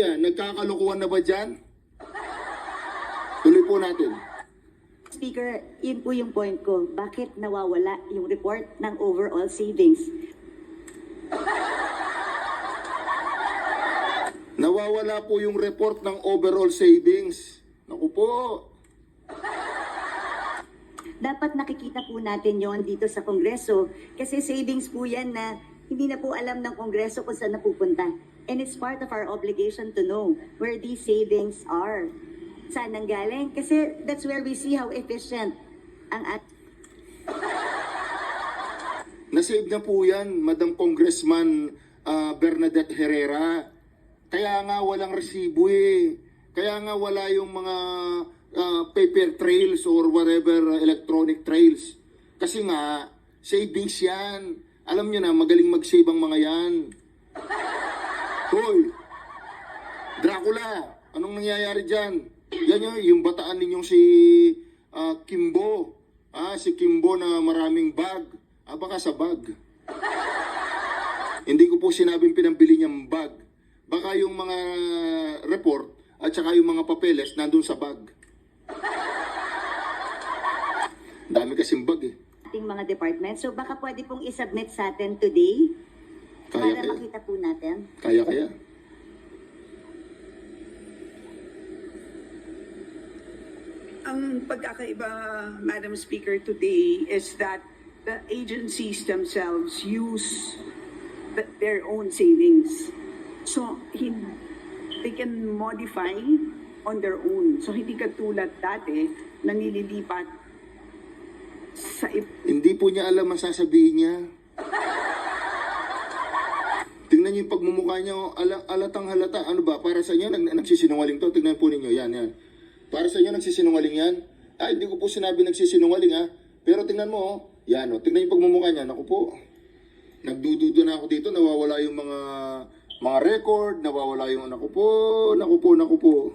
Nagkakalukuhan na ba dyan? Tuloy po natin. Speaker, yun po yung point ko. Bakit nawawala yung report ng overall savings? Nawawala po yung report ng overall savings. Naku po. Dapat nakikita po natin yon dito sa Kongreso kasi savings po yan na hindi na po alam ng Kongreso kung saan napupunta. And it's part of our obligation to know where these savings are. Saan nanggaling? Kasi that's where we see how efficient ang Nasave na po yan, Madam Congressman Bernadette Herrera. Kaya nga walang resibo eh. Kaya nga wala yung mga paper trails or whatever electronic trails. Kasi nga, savings yan. Alam nyo na, magaling mag-save ang mga yan. Hoy! Dracula! Anong nangyayari dyan? Yan yung bataan ninyong si Kimbo. Si Kimbo na maraming bag. Baka sa bag. Hindi ko po sinabing pinambili niyang bag. Baka yung mga report at saka yung mga papeles nandun sa bag. Dami kasing bag eh. ating mga department. So baka pwede pong isubmit sa atin today para makita po natin. Kaya. Ang pagkakaiba, Madam Speaker, today is that the agencies themselves use their own savings. So, they can modify on their own. So, hindi katulad dati na nililipat sa... Hindi po niya alam masasabihin niya. Tingnan niyo yung pagmumukha niya, alatang halata. Ano ba, para sa inyo, nagsisinungaling to. Tingnan po ninyo, yan. Para sa inyo, nagsisinungaling yan? Hindi ko po sinabi nagsisinungaling ha. Pero tingnan mo, yan tingnan yung pagmumukha niya. Naku po, nagdududo na ako dito, nawawala yung mga record, nawawala yung naku po.